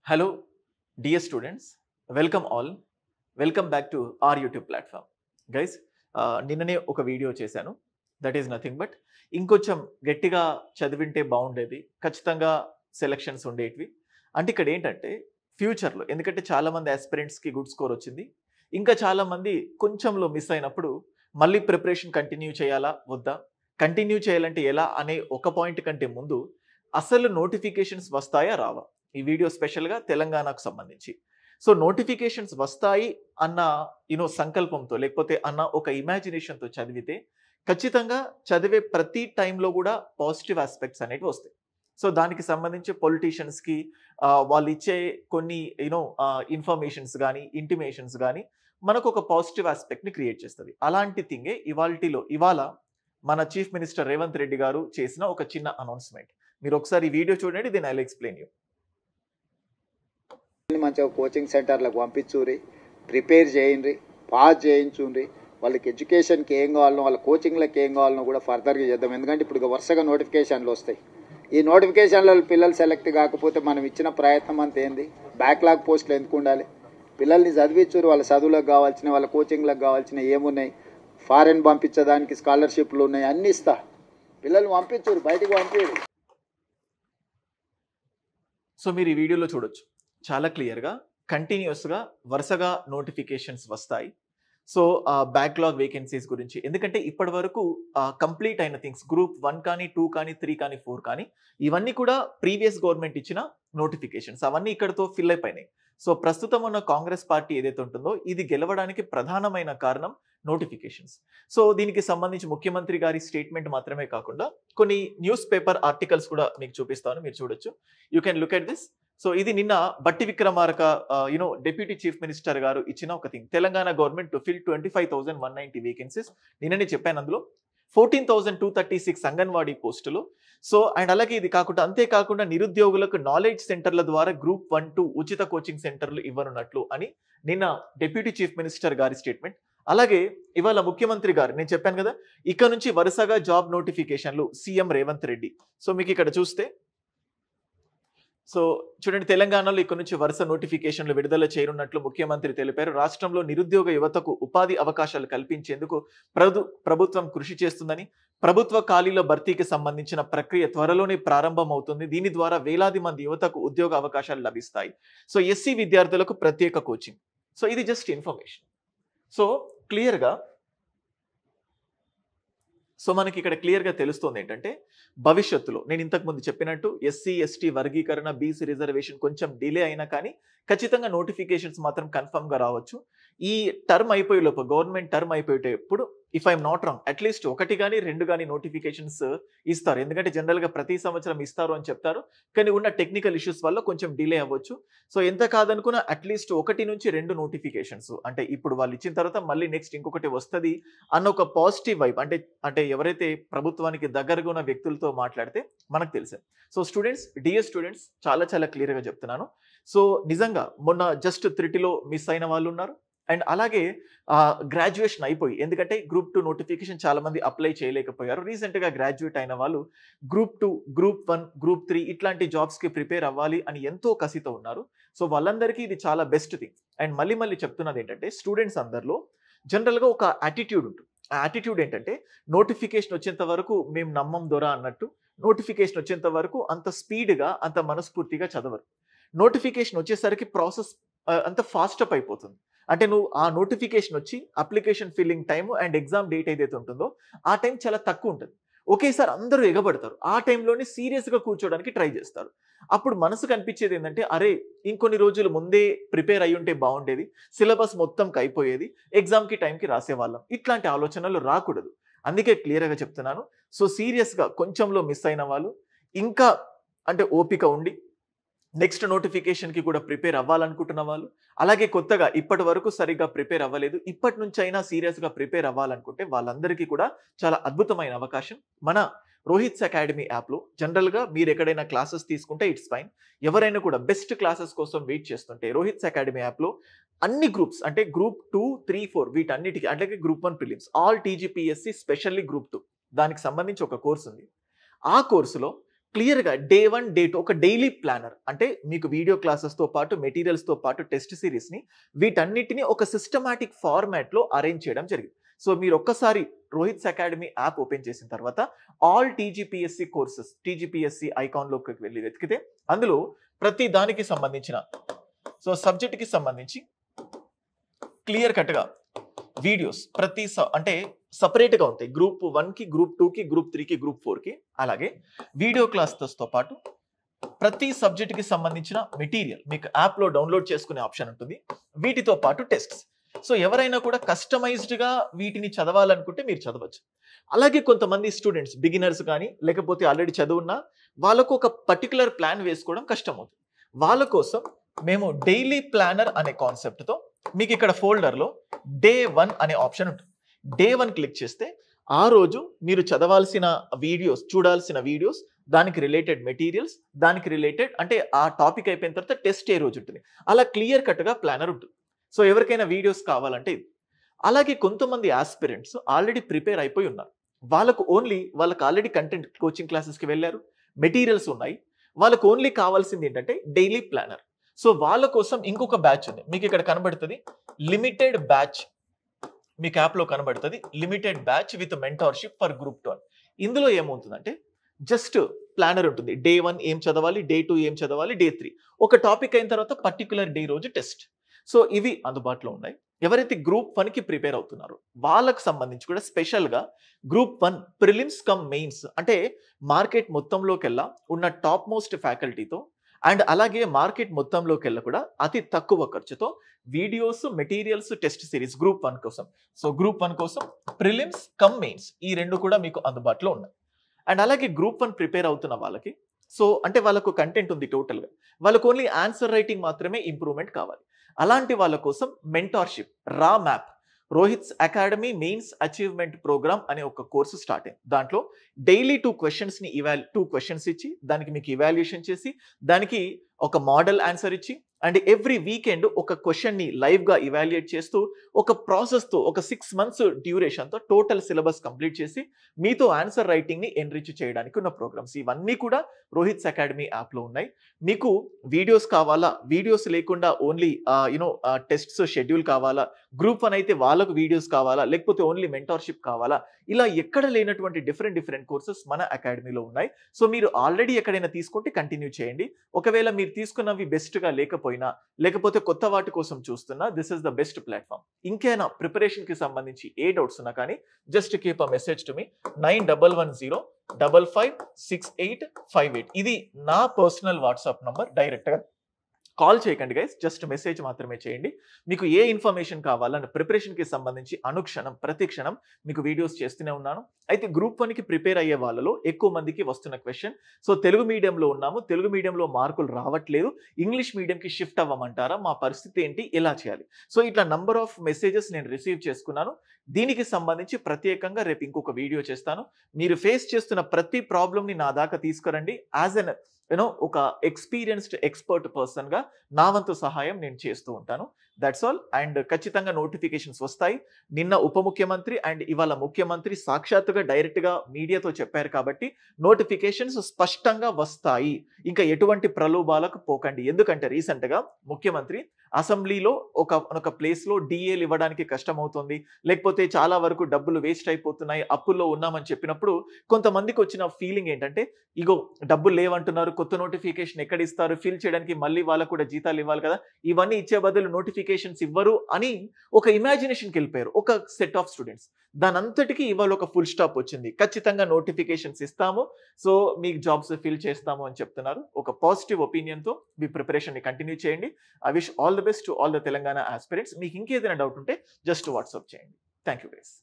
Hello, dear students. Welcome all. Welcome back to our YouTube platform. Guys, నిన్ననే ఒక video చేశాను. That is nothing but ఇంకొంచెం గట్టిగా చదివింటే బాగుండేది. ఖచ్చితంగా సెలక్షన్స్ ఉండేటివి. అంటే ఇక్కడ ఏంటంటే ఫ్యూచర్లో ఎందుకంటే చాలామంది ఆస్పిరెంట్స్కి గుడ్ స్కోర్ వచ్చింది. ఇంకా చాలామంది కొంచెంలో మిస్ అయినప్పుడు మళ్ళీ ప్రిపరేషన్ కంటిన్యూ చేయాలా వద్దా, కంటిన్యూ చేయాలంటే ఎలా అనే ఒక పాయింట్ కంటే ముందు అసలు నోటిఫికేషన్స్ వస్తాయా రావా, ఈ వీడియో స్పెషల్గా తెలంగాణకు సంబంధించి. సో నోటిఫికేషన్స్ వస్తాయి అన్న సంకల్పంతో లేకపోతే అన్న ఒక ఇమాజినేషన్తో చదివితే ఖచ్చితంగా చదివే ప్రతి టైంలో కూడా పాజిటివ్ ఆస్పెక్ట్స్ అనేవి వస్తాయి. సో దానికి సంబంధించి పొలిటీషియన్స్కి వాళ్ళు ఇచ్చే కొన్ని ఇన్ఫర్మేషన్స్ కానీ ఇంటిమేషన్స్ కానీ మనకు ఒక పాజిటివ్ ఆస్పెక్ట్ని క్రియేట్ చేస్తుంది. అలాంటి థింగే ఇవాళ మన చీఫ్ మినిస్టర్ రేవంత్ రెడ్డి గారు చేసిన ఒక చిన్న అనౌన్స్మెంట్. మీరు ఒకసారి ఈ వీడియో చూడండి, దీని ఐ విల్ ఎక్స్ప్లెయిన్ యూ. మంచిగా కోచింగ్ సెంటర్లకు పంపించుర్రి, ప్రిపేర్ చేయండి, పాస్ చేయించుండ్రి. వాళ్ళకి ఎడ్యుకేషన్కి ఏం కావాలనో వాళ్ళ కోచింగ్లకు ఏం కావాలనో కూడా ఫర్దర్గా చేద్దాం. ఎందుకంటే ఇప్పుడు వరుసగా నోటిఫికేషన్లు వస్తాయి. ఈ నోటిఫికేషన్లో పిల్లలు సెలెక్ట్ కాకపోతే మనం ఇచ్చిన ప్రయత్నం అంత ఏంది? బ్యాక్లాగ్ పోస్టులు ఎందుకు ఉండాలి? పిల్లల్ని చదివించుర్రు, వాళ్ళ చదువులకు కావాల్సిన వాళ్ళ కోచింగ్లకు కావాల్సిన ఏమున్నాయి, ఫారెన్ పంపించడానికి స్కాలర్షిప్లు ఉన్నాయి, అన్నీ ఇస్తా. పిల్లల్ని పంపించుర్రు, బయటికి పంపించరు. సో మీరు ఈ వీడియోలో చూడొచ్చు చాలా క్లియర్గా కంటిన్యూస్గా వరుసగా నోటిఫికేషన్స్ వస్తాయి. సో బ్యాక్లాగ్ వేకెన్సీస్ గురించి, ఎందుకంటే ఇప్పటి వరకు కంప్లీట్ అయిన థింగ్స్ గ్రూప్ 1 కానీ 2 కానీ 3 కానీ 4 కానీ ఇవన్నీ కూడా ప్రీవియస్ గవర్నమెంట్ ఇచ్చిన నోటిఫికేషన్స్, అవన్నీ ఇక్కడతో ఫిల్ అయిపోయినాయి. సో ప్రస్తుతం ఉన్న కాంగ్రెస్ పార్టీ ఏదైతే ఉంటుందో ఇది గెలవడానికి ప్రధానమైన కారణం నోటిఫికేషన్స్. సో దీనికి సంబంధించి ముఖ్యమంత్రి గారి స్టేట్మెంట్ మాత్రమే కాకుండా కొన్ని న్యూస్ పేపర్ ఆర్టికల్స్ కూడా మీకు చూపిస్తాను, మీరు చూడొచ్చు. You can look at this. So ఇది నిన్న బట్టి విక్రమార్క డిప్యూటీ చీఫ్ మినిస్టర్ గారు ఇచ్చిన ఒక thing. Telangana government to fill 25,190 vacancies. నిన్ననే చెప్పాను, అందులో 14,236 అంగన్వాడీ పోస్టులు. సో అండ్ అలాగే ఇది కాకుండా అంతేకాకుండా నిరుద్యోగులకు నాలెడ్జ్ సెంటర్ల ద్వారా గ్రూప్ 1-2 ఉచిత కోచింగ్ సెంటర్లు ఇవ్వనున్నట్లు అని నిన్న డిప్యూటీ చీఫ్ మినిస్టర్ గారి స్టేట్మెంట్. అలాగే ఇవాళ ముఖ్యమంత్రి గారు, నేను చెప్పాను కదా ఇక నుంచి వరుసగా జాబ్ నోటిఫికేషన్లు సీఎం రేవంత్ రెడ్డి. సో మీకు ఇక్కడ చూస్తే సో చూడండి, తెలంగాణలో ఇక్కడ నుంచి వరుస నోటిఫికేషన్లు విడుదల చేయనున్నట్లు ముఖ్యమంత్రి తెలిపారు. రాష్ట్రంలో నిరుద్యోగ యువతకు ఉపాధి అవకాశాలు కల్పించేందుకు ప్రభుత్వం కృషి చేస్తుందని, ప్రభుత్వ ఖాళీల భర్తీకి సంబంధించిన ప్రక్రియ త్వరలోనే ప్రారంభమవుతుంది. దీని ద్వారా వేలాది మంది యువతకు ఉద్యోగ అవకాశాలు లభిస్తాయి. సో ఎస్సీ విద్యార్థులకు ప్రత్యేక కోచింగ్. సో ఇది జస్ట్ ఇన్ఫర్మేషన్. సో క్లియర్గా మనకి ఇక్కడ క్లియర్గా తెలుస్తుంది ఏంటంటే భవిష్యత్తులో నేను ఇంతకుముందు చెప్పినట్టు ఎస్సీ ఎస్టీ వర్గీకరణ, బీసీ రిజర్వేషన్ కొంచెం డిలే అయినా కానీ ఖచ్చితంగా నోటిఫికేషన్స్ మాత్రం కన్ఫర్మ్గా రావచ్చు. ఈ టర్మ్ అయిపోయేలోపు, గవర్నమెంట్ టర్మ్ అయిపోయేటప్పుడు if I'm not wrong at least 1 కానీ 2 కానీ నోటిఫికేషన్స్ ఇస్తారు. ఎందుకంటే జనరల్గా ప్రతి సంవత్సరం ఇస్తారు అని చెప్తారు, కానీ ఉన్న టెక్నికల్ ఇష్యూస్ వల్ల కొంచెం డిలే అవ్వచ్చు. సో ఎంత కాదనుకున్నా అట్లీస్ట్ 1 నుంచి 2 నోటిఫికేషన్స్, అంటే ఇప్పుడు వాళ్ళు ఇచ్చిన తర్వాత మళ్ళీ నెక్స్ట్ ఇంకొకటి వస్తుంది అన్న ఒక పాజిటివ్ వైబ్, అంటే ఎవరైతే ప్రభుత్వానికి దగ్గరగా ఉన్న వ్యక్తులతో మాట్లాడితే మనకు తెలుసు. సో స్టూడెంట్స్, డియర్ స్టూడెంట్స్, చాలా క్లియర్గా చెప్తున్నాను. సో నిజంగా మొన్న జస్ట్ 3Tలో మిస్ అయిన వాళ్ళు ఉన్నారు. అండ్ అలాగే గ్రాడ్యుయేషన్ అయిపోయి, ఎందుకంటే గ్రూప్ 2 నోటిఫికేషన్ చాలా మంది అప్లై చేయలేకపోయారు. రీసెంట్గా గ్రాడ్యుయేట్ అయిన వాళ్ళు గ్రూప్ 2, గ్రూప్ 1, గ్రూప్ 3 ఇట్లాంటి జాబ్స్కి ప్రిపేర్ అవ్వాలి అని ఎంతో కసితో ఉన్నారు. సో వాళ్ళందరికీ ఇది చాలా బెస్ట్ థింగ్. అండ్ మళ్ళీ చెప్తున్నది ఏంటంటే స్టూడెంట్స్ అందరిలో జనరల్గా ఒక యాటిట్యూడ్ ఉంటుంది. ఆ యాటిట్యూడ్ ఏంటంటే నోటిఫికేషన్ వచ్చేంత వరకు మేము నమ్మం దొరా అన్నట్టు, నోటిఫికేషన్ వచ్చేంత వరకు అంత స్పీడ్గా అంత మనస్ఫూర్తిగా చదవరు. నోటిఫికేషన్ వచ్చేసరికి ప్రాసెస్ అంత ఫాస్ట్ అప్ అయిపోతుంది. అంటే నువ్వు ఆ నోటిఫికేషన్ వచ్చి application filling time and exam date ఏదైతే ఉంటుందో ఆ టైం చాలా తక్కువ ఉంటుంది. ఒకేసారి అందరూ ఎగబడతారు. ఆ టైంలోనే సీరియస్గా కూర్చోడానికి ట్రై చేస్తారు. అప్పుడు మనసుకు అనిపించేది ఏంటంటే అరే ఇంకొన్ని రోజులు ముందే ప్రిపేర్ అయ్యి ఉంటే బాగుండేది, సిలబస్ మొత్తంకి అయిపోయేది, ఎగ్జామ్కి టైంకి రాసేవాళ్ళం. ఇట్లాంటి ఆలోచనలు రాకూడదు. అందుకే క్లియర్గా చెప్తున్నాను. సో సీరియస్గా కొంచెంలో మిస్ అయిన వాళ్ళు ఇంకా అంటే ఓపిక ఉండి నెక్స్ట్ నోటిఫికేషన్కి కూడా ప్రిపేర్ అవ్వాలనుకుంటున్న వాళ్ళు, అలాగే కొత్తగా ఇప్పటి వరకు సరిగ్గా ప్రిపేర్ అవ్వలేదు, ఇప్పటి నుంచి అయినా సీరియస్గా ప్రిపేర్ అవ్వాలనుకుంటే వాళ్ళందరికీ కూడా చాలా అద్భుతమైన అవకాశం మన రోహిత్స్ అకాడమీ యాప్లో. జనరల్గా మీరు ఎక్కడైనా క్లాసెస్ తీసుకుంటే ఇట్స్ ఫైన్, ఎవరైనా కూడా బెస్ట్ క్లాసెస్ కోసం వెయిట్ చేస్తుంటే రోహిత్స్ అకాడమీ యాప్లో అన్ని గ్రూప్స్ అంటే గ్రూప్ 2, 3, 4 వీటన్నిటికీ, అలాగే group 1 prelims, all TGPSC specially group 2 దానికి సంబంధించి ఒక కోర్స్ ఉంది. ఆ కోర్సులో క్లియర్గా డే 1 డే 2 ఒక డైలీ ప్లానర్, అంటే మీకు వీడియో క్లాసెస్తో పాటు మెటీరియల్స్తో పాటు టెస్ట్ సిరీస్ని వీటన్నిటిని ఒక సిస్టమాటిక్ ఫార్మాట్లో అరేంజ్ చేయడం జరిగింది. సో మీరు ఒక్కసారి రోహిత్స్ అకాడమీ యాప్ ఓపెన్ చేసిన తర్వాత ఆల్ టీజీపీఎస్సి కోర్సెస్, టీజీపీఎస్సి ఐకాన్లోకి వెళ్ళి వెతికితే అందులో ప్రతి దానికి సంబంధించిన సబ్జెక్ట్కి సంబంధించి క్లియర్ కట్గా వీడియోస్ ప్రతి అంటే సపరేట్గా ఉంటాయి. గ్రూప్ 1కి, గ్రూప్ 2కి, గ్రూప్ 3కి, గ్రూప్ 4కి. అలాగే వీడియో క్లాసెస్తో పాటు ప్రతి సబ్జెక్ట్కి సంబంధించిన మెటీరియల్ మీకు యాప్లో డౌన్లోడ్ చేసుకునే ఆప్షన్ ఉంటుంది. వీటితో పాటు టెస్ట్స్. సో ఎవరైనా కూడా కస్టమైజ్డ్గా వీటిని చదవాలనుకుంటే మీరు చదవచ్చు. అలాగే కొంతమంది స్టూడెంట్స్, బిగినర్స్ కానీ లేకపోతే ఆల్రెడీ చదువున్నా వాళ్ళకు ఒక పర్టికులర్ ప్లాన్ వేసుకోవడం కష్టం అవుతుంది. వాళ్ళ కోసం మేము డైలీ ప్లానర్ అనే కాన్సెప్ట్తో మీకు ఇక్కడ ఫోల్డర్లో డే 1 అనే ఆప్షన్ ఉంటుంది. డే 1 క్లిక్ చేస్తే ఆ రోజు మీరు చదవాల్సిన వీడియోస్, చూడాల్సిన వీడియోస్, దానికి రిలేటెడ్ మెటీరియల్స్, దానికి రిలేటెడ్ అంటే ఆ టాపిక్ అయిపోయిన తర్వాత టెస్ట్ ఏ రోజు ఉంటుంది, అలా క్లియర్ కట్గా ప్లానర్ ఉంటుంది. సో ఎవరికైనా వీడియోస్ కావాలంటే ఇది. అలాగే కొంతమంది ఆస్పిరెంట్స్ ఆల్రెడీ ప్రిపేర్ అయిపోయి ఉన్నారు. వాళ్ళకు ఆల్రెడీ కంటెంట్ కోచింగ్ క్లాసెస్కి వెళ్ళారు, మెటీరియల్స్ ఉన్నాయి. వాళ్ళకు ఓన్లీ కావాల్సింది ఏంటంటే డైలీ ప్లానర్. సో వాళ్ళ కోసం ఇంకొక బ్యాచ్ ఉంది. మీకు ఇక్కడ కనబడుతుంది లిమిటెడ్ బ్యాచ్, మీకు యాప్లో కనబడుతుంది limited batch with mentorship for group 2. ఇందులో ఏమవుతుందంటే జస్ట్ ప్లానర్ ఉంటుంది. డే 1 ఏం చదవాలి, డే 2 ఏం చదవాలి, డే 3 ఒక టాపిక్ అయిన తర్వాత పర్టికులర్ డే రోజు టెస్ట్. సో ఇవి అందుబాటులో ఉన్నాయి. ఎవరైతే గ్రూప్ 1కి ప్రిపేర్ అవుతున్నారో వాళ్ళకు సంబంధించి కూడా స్పెషల్గా గ్రూప్ 1 ప్రిలిమ్స్ కమ్ మెయిన్స్, అంటే మార్కెట్ మొత్తంలోకెల్లా ఉన్న టాప్ మోస్ట్ ఫ్యాకల్టీతో అండ్ అలాగే మార్కెట్ మొత్తంలోకెల్లా కూడా అతి తక్కువ ఖర్చుతో videos, materials, test series group 1 కోసం. సో గ్రూప్ 1 కోసం ప్రిలిమ్స్ కమ్ మెయిన్స్ ఈ రెండు కూడా మీకు అందుబాటులో ఉన్నాయి. అండ్ అలాగే గ్రూప్ 1 ప్రిపేర్ అవుతున్న వాళ్ళకి అంటే వాళ్ళకు కంటెంట్ ఉంది టోటల్గా, వాళ్ళకు ఓన్లీ ఆన్సర్ రైటింగ్ మాత్రమే ఇంప్రూవ్మెంట్ కావాలి. అలాంటి వాళ్ళ కోసం మెంటార్షిప్ రా మ్యాప్ Rohit's academy mains achievement program అనే ఒక కోర్సు స్టార్ట్ అయింది. దాంట్లో డైలీ 2 క్వశ్చన్స్ ఇచ్చి దానికి మీకు ఇవాల్యుయేషన్ చేసి దానికి ఒక మోడల్ ఆన్సర్ ఇచ్చి అండ్ ఎవ్రీ వీకెండ్ ఒక క్వశ్చన్ని లైవ్గా ఇవాల్యుయేట్ చేస్తూ ఒక ప్రాసెస్తో ఒక 6 months డ్యూరేషన్తో టోటల్ సిలబస్ కంప్లీట్ చేసి మీతో ఆన్సర్ రైటింగ్ని ఎన్రిచ్ చేయడానికి ఉన్న ప్రోగ్రామ్స్ ఇవన్నీ కూడా రోహిత్స్ అకాడమీ యాప్లో ఉన్నాయి. మీకు వీడియోస్ కావాలా, వీడియోస్ లేకుండా ఓన్లీ టెస్ట్స్ షెడ్యూల్ కావాలా, గ్రూప్ 1 అయితే వాళ్ళకు వీడియోస్ కావాలా, లేకపోతే ఓన్లీ మెంటార్షిప్ కావాలా, ఇలా ఎక్కడ లేనటువంటి డిఫరెంట్ కోర్సెస్ మన అకాడమీలో ఉన్నాయి. సో మీరు ఆల్రెడీ ఎక్కడైనా తీసుకుంటే కంటిన్యూ చేయండి. ఒకవేళ మీరు తీసుకున్నవి బెస్ట్గా లేకపోతే కొత్త వాటి కోసం చూస్తున్నా, this is the best platform. ఇంకైనా ప్రిపరేషన్కి సంబంధించి ఏ డౌట్స్ ఉన్నా కానీ just keep a message to me 9110556858. ఇది నా పర్సనల్ వాట్సాప్ నంబర్. డైరెక్ట్గా కాల్ చేయకండి గైస్, జస్ట్ మెసేజ్ మాత్రమే చేయండి. మీకు ఏ ఇన్ఫర్మేషన్ కావాలని ప్రిపరేషన్కి సంబంధించి అనుక్షణం ప్రతి క్షణం మీకు వీడియోస్ చేస్తూనే ఉన్నాను. అయితే గ్రూప్ 1కి ప్రిపేర్ అయ్యే వాళ్ళలో ఎక్కువ మందికి వస్తున్న క్వశ్చన్, సో తెలుగు మీడియంలో ఉన్నాము, తెలుగు మీడియంలో మార్కులు రావట్లేదు, ఇంగ్లీష్ మీడియంకి షిఫ్ట్ అవ్వమంటారా, మా పరిస్థితి ఏంటి, ఎలా చేయాలి? సో ఇట్లా నంబర్ ఆఫ్ మెసేజెస్ నేను రిసీవ్ చేసుకున్నాను. దీనికి సంబంధించి ప్రత్యేకంగా రేపు ఇంకొక వీడియో చేస్తాను. మీరు ఫేస్ చేస్తున్న ప్రతి ప్రాబ్లమ్ని నా దాకా తీసుకురండి. యాజ్ ఎన్ ఒక ఎక్స్పీరియన్స్డ్ ఎక్స్పర్ట్ పర్సన్గా నా వంతు సహాయం నేను చేస్తూ ఉంటాను. That's all. అండ్ ఖచ్చితంగా నోటిఫికేషన్స్ వస్తాయి. నిన్న ఉప ముఖ్యమంత్రి అండ్ ఇవాళ ముఖ్యమంత్రి సాక్షాత్తుగా డైరెక్ట్గా మీడియాతో చెప్పారు కాబట్టి నోటిఫికేషన్స్ స్పష్టంగా వస్తాయి. ఇంకా ఎటువంటి ప్రలోభాలకు పోకండి. ఎందుకంటే రీసెంట్గా ముఖ్యమంత్రి అసెంబ్లీలో ఒక ప్లేస్లో డిఏలు ఇవ్వడానికి కష్టమవుతుంది, లేకపోతే చాలా వరకు డబ్బులు వేస్ట్ అయిపోతున్నాయి, అప్పుల్లో ఉన్నామని చెప్పినప్పుడు కొంతమందికి వచ్చిన ఫీలింగ్ ఏంటంటే, ఇగో డబ్బులు లేవంటున్నారు, కొత్త నోటిఫికేషన్ ఎక్కడ ఇస్తారు, ఫిల్ చేయడానికి మళ్ళీ వాళ్ళకు కూడా జీతాలు ఇవ్వాలి కదా, ఇవన్నీ ఇచ్చే బదులు నోటిఫికేషన్స్ ఇవ్వరు అని ఒక ఇమాజినేషన్కి వెళ్ళిపోయారు ఒక సెట్ ఆఫ్ స్టూడెంట్స్. దానంతటికీ ఇవాళ ఒక ఫుల్ స్టాప్ వచ్చింది. ఖచ్చితంగా నోటిఫికేషన్స్ ఇస్తాము, సో మీకు జాబ్స్ ఫిల్ చేస్తాము అని చెప్తున్నారు. ఒక పాజిటివ్ ఒపీనియన్తో మీ ప్రిపరేషన్ని కంటిన్యూ చేయండి. I wish all the best to all the Telangana aspirants. మీకు ఇంకేదైనా డౌట్ ఉంటే జస్ట్ వాట్సాప్ చేయండి. Thank you guys.